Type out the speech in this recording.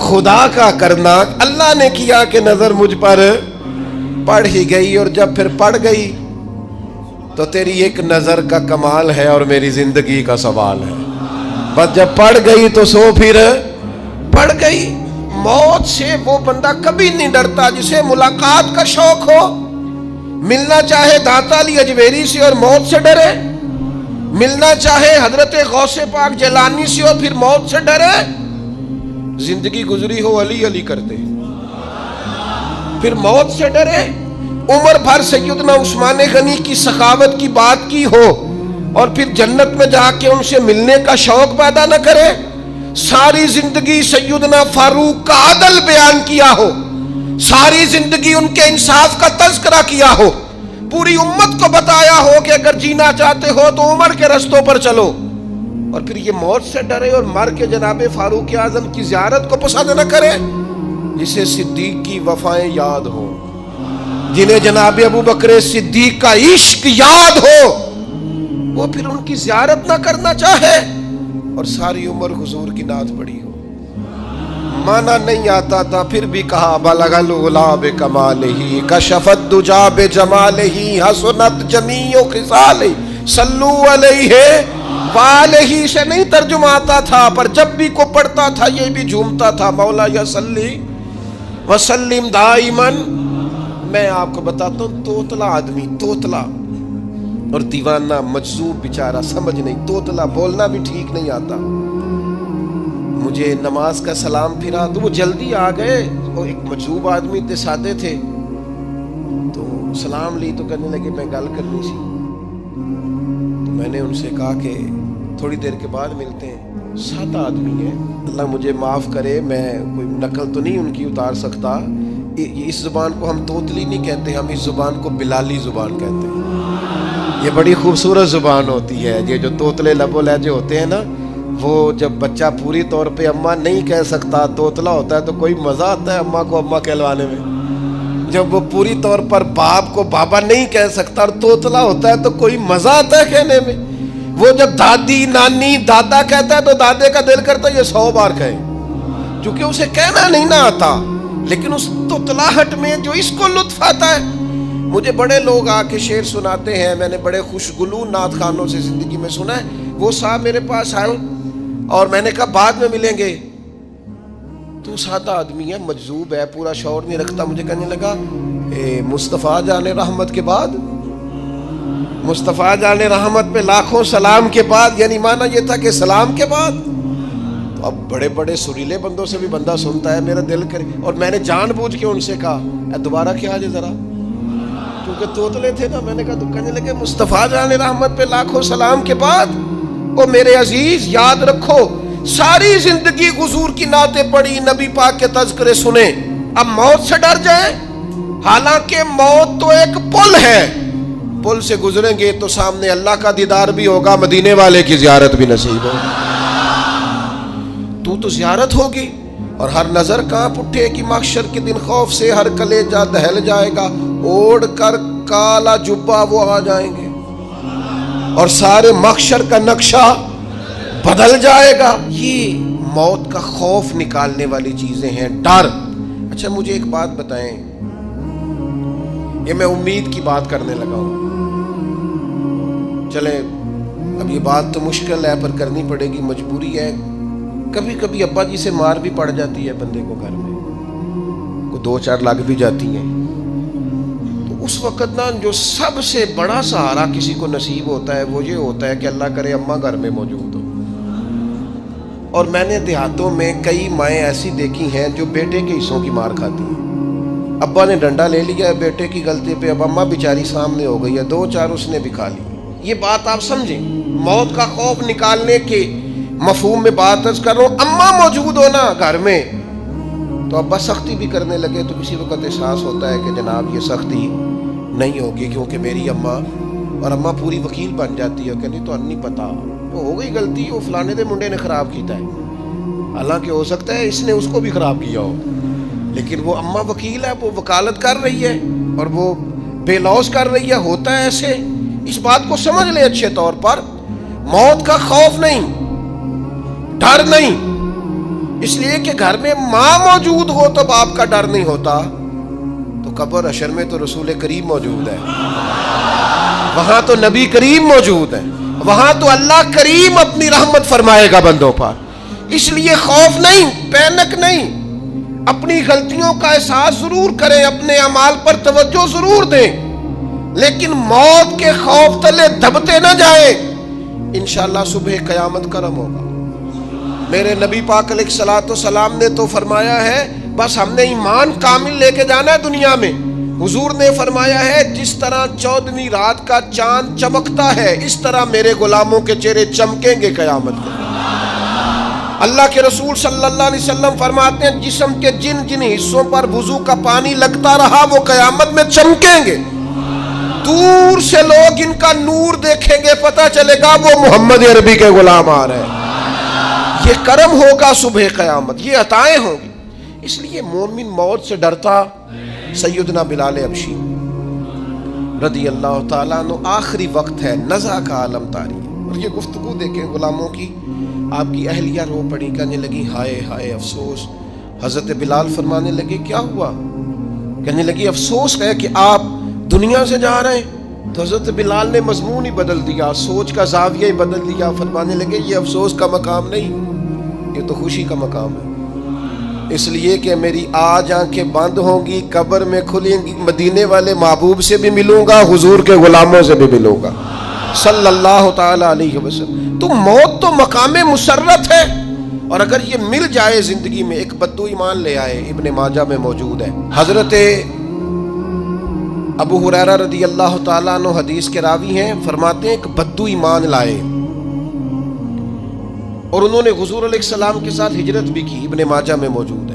خدا کا کرنا اللہ نے کیا کہ نظر مجھ پر پڑ ہی گئی، اور جب پھر پڑ گئی تو تیری ایک نظر کا کمال ہے اور میری زندگی کا سوال ہے. بس جب پڑ گئی تو سو پھر پڑ گئی. موت سے وہ بندہ کبھی نہیں ڈرتا جسے ملاقات کا شوق ہو. ملنا چاہے داتا علی اجویری سے اور موت سے ڈرے، ملنا چاہے حضرت غوث پاک جیلانی سے اور پھر موت سے ڈرے. زندگی گزری ہو علی علی کرتے پھر موت سے ڈرے. عمر بھر سیدنا عثمان غنی کی سخاوت کی بات کی ہو اور پھر جنت میں جا کے ان سے ملنے کا شوق پیدا نہ کرے. ساری زندگی سیدنا فاروق کا عدل بیان کیا ہو، ساری زندگی ان کے انصاف کا تذکرہ کیا ہو، پوری امت کو بتایا ہو کہ اگر جینا چاہتے ہو تو عمر کے رستوں پر چلو، اور پھر یہ موت سے ڈرے اور مر کے جناب فاروق اعظم کی زیارت کو پسند نہ کرے. جسے صدیق کی وفائیں یاد ہو، جنہیں جناب ابو بکر صدیق کا عشق یاد ہو، وہ پھر ان کی زیارت نہ کرنا چاہے اور ساری عمر حضور کی نعت پڑھی ہو. مانا نہیں آتا تھا پھر بھی کہا بلغ العلا بکمالہ کشف الدجی بجمالہ حسنت جمیع خصالہ صلو علیہ والہ سے نہیں ترجمہ آتا تھا، پر جب بھی کو پڑھتا تھا یہ بھی جھومتا تھا مولا یا صلی وسلم دائماً. میں آپ کو بتاتا ہوں توتلا آدمی، توتلا اور دیوانہ مجذوب بیچارہ، سمجھ نہیں، توتلا بولنا بھی ٹھیک نہیں آتا. مجھے نماز کا سلام پھرا تو وہ جلدی آ گئے، وہ ایک مجذوب آدمی تھے، سادے تھے، تو سلام لی تو کہنے لگے میں گل کرنی سی. تو میں نے ان سے کہا کہ تھوڑی دیر کے بعد ملتے ہیں. سادہ آدمی ہے، اللہ مجھے معاف کرے، میں کوئی نقل تو نہیں ان کی اتار سکتا. اس زبان کو ہم توتلی نہیں کہتے، ہم اس زبان کو بلالی زبان کہتے ہیں. یہ بڑی خوبصورت زبان ہوتی ہے. یہ جو توتلے لب و لہجے ہوتے ہیں نا، وہ جب بچہ پوری طور پہ اماں نہیں کہہ سکتا، توتلا ہوتا ہے تو کوئی مزہ آتا ہے اماں کو اماں کہلوانے میں. جب وہ پوری طور پر باپ کو بابا نہیں کہہ سکتا اور توتلا ہوتا ہے تو کوئی مزہ آتا ہے کہنے میں. وہ جب دادی نانی دادا کہتا ہے تو دادے کا دل کرتا ہے یہ 100 بار کہے، چونکہ اسے کہنا نہیں نہ آتا. لیکن اس توتلاہٹ میں جو اس کو لطف آتا ہے. مجھے بڑے لوگ آ کے شعر سناتے ہیں، میں نے بڑے خوشگلو نعت خانوں سے زندگی میں سنا ہے. وہ صاحب میرے پاس آئے اور میں نے کہا بعد میں ملیں گے. تو سادہ آدمی ہے، مجذوب ہے، پورا شعور نہیں رکھتا. مجھے کہنے لگا مصطفیٰ جان رحمت کے بعد، مصطفیٰ جان رحمت پہ لاکھوں سلام کے بعد، یعنی معنی یہ تھا کہ سلام کے بعد. تو اب بڑے بڑے سریلے بندوں سے بھی بندہ سنتا ہے، میرا دل کرے. اور میں نے جان بوجھ کے ان سے کہا دوبارہ کیا جائے ذرا، کیونکہ توتلے تھے نا. میں نے کہا تو کہنے لگے مصطفیٰ جان رحمت پہ لاکھوں سلام کے بعد. او میرے عزیز یاد رکھو، ساری زندگی حضور کی نعتیں پڑھی، نبی پاک کے تذکرے سنے، اب موت سے ڈر جائیں. حالانکہ موت تو ایک پل ہے، پل سے گزریں گے تو سامنے اللہ کا دیدار بھی ہوگا، مدینے والے کی زیارت بھی نصیب ہوگی. تو زیارت ہوگی اور ہر نظر کانپ اٹھے کہ محشر کے دن خوف سے ہر کلیجہ دہل جائے گا. اوڑھ کر کالا جبہ وہ آ جائیں گے اور سارے محشر کا نقشہ بدل جائے گا. یہ موت کا خوف نکالنے والی چیزیں ہیں، ڈر. اچھا مجھے ایک بات بتائیں، یہ میں امید کی بات کرنے لگا ہوں. چلیں اب یہ بات تو مشکل ہے پر کرنی پڑے گی، مجبوری ہے. کبھی کبھی ابا جی سے مار بھی پڑ جاتی ہے بندے کو، گھر میں کو 2-4 لگ بھی جاتی ہیں. تو اس وقت نا جو سب سے بڑا سہارا کسی کو نصیب ہوتا ہے وہ یہ ہوتا ہے کہ اللہ کرے اماں گھر میں موجود ہو. اور میں نے دیہاتوں میں کئی مائیں ایسی دیکھی ہیں جو بیٹے کے حصوں کی مار کھاتی ہیں. ابا نے ڈنڈا لے لیا ہے بیٹے کی غلطی پہ، اب اماں بیچاری سامنے ہو گئی ہے، 2-4 اس نے بھی کھا لی. یہ بات آپ سمجھیں، موت کا خوف نکالنے کے مفہوم میں بات عرض کر رہا ہوں. اماں موجود ہو نا گھر میں تو ابا سختی بھی کرنے لگے تو کسی وقت احساس ہوتا ہے کہ جناب یہ سختی نہیں ہوگی کیونکہ میری اماں، اور اماں پوری وکیل بن جاتی ہے، کہنی تو نہیں پتا وہ ہو گئی غلطی، وہ فلانے دے منڈے نے خراب کیتا ہے. حالانکہ ہو سکتا ہے اس نے اس کو بھی خراب کیا ہو، لیکن وہ اماں وکیل ہے، وہ وکالت کر رہی ہے اور وہ بے لوث کر رہی ہے. ہوتا ہے ایسے. اس بات کو سمجھ لے اچھے طور پر. موت کا خوف نہیں، ڈر نہیں، اس لیے کہ گھر میں ماں موجود ہو تو باپ کا ڈر نہیں ہوتا، تو قبر حشر میں تو رسول کریم موجود ہے، وہاں تو نبی کریم موجود ہے، وہاں تو اللہ کریم اپنی رحمت فرمائے گا بندوں پر۔ اس لیے خوف نہیں، پینک نہیں، اپنی غلطیوں کا احساس ضرور کریں، اپنے اعمال پر توجہ ضرور دیں، لیکن موت کے خوف تلے دبتے نہ جائیں۔ انشاءاللہ صبح قیامت کرم ہوگا۔ میرے نبی پاک علیہ الصلوۃ والسلام نے تو فرمایا ہے بس ہم نے ایمان کامل لے کے جانا ہے دنیا میں۔ حضور نے فرمایا ہے جس طرح 14ویں رات کا چاند چمکتا ہے اس طرح میرے غلاموں کے چہرے چمکیں گے قیامت کو۔ اللہ کے رسول صلی اللہ علیہ وسلم فرماتے ہیں جسم کے جن جن حصوں پر وضو کا پانی لگتا رہا وہ قیامت میں چمکیں گے۔ دور سے لوگ ان کا نور دیکھیں گے، پتہ چلے گا وہ محمد عربی کے غلام آ رہے ہیں۔ یہ کرم ہوگا صبح قیامت، یہ عطائیں ہوں گی۔ اس لیے مومن موت سے ڈرتا۔ سیدنا بلال حبشی رضی اللہ تعالیٰ عنہ، آخری وقت ہے، نزع کا عالم طاری ہے، اور یہ گفتگو دیکھیں غلاموں کی۔ آپ کی اہلیہ رو پڑی، کہنے لگی ہائے ہائے افسوس۔ حضرت بلال فرمانے لگے کیا ہوا؟ کہنے لگی افسوس ہے کہ آپ دنیا سے جا رہے ہیں۔ تو حضرت بلال نے مضمون ہی بدل دیا، سوچ کا زاویہ ہی بدل دیا، فرمانے لگے یہ افسوس کا مقام نہیں، یہ تو خوشی کا مقام ہے، اس لیے کہ میری آج آنکھیں بند ہوں گی، قبر میں کھلیں گی، مدینے والے محبوب سے بھی ملوں گا، حضور کے غلاموں سے بھی ملوں گا صلی اللہ تعالی علیہ وسلم۔ تو موت تو مقام مسرت ہے، اور اگر یہ مل جائے زندگی میں، ایک بدو ایمان لے آئے، ابن ماجہ میں موجود ہے، حضرت ابو ہریرہ رضی اللہ تعالیٰ عنہ حدیث کے راوی ہیں، فرماتے ہیں ایک بدو ایمان لائے اور انہوں نے حضور علیہ السلام کے ساتھ ہجرت بھی کی، ابن ماجہ میں موجود ہے۔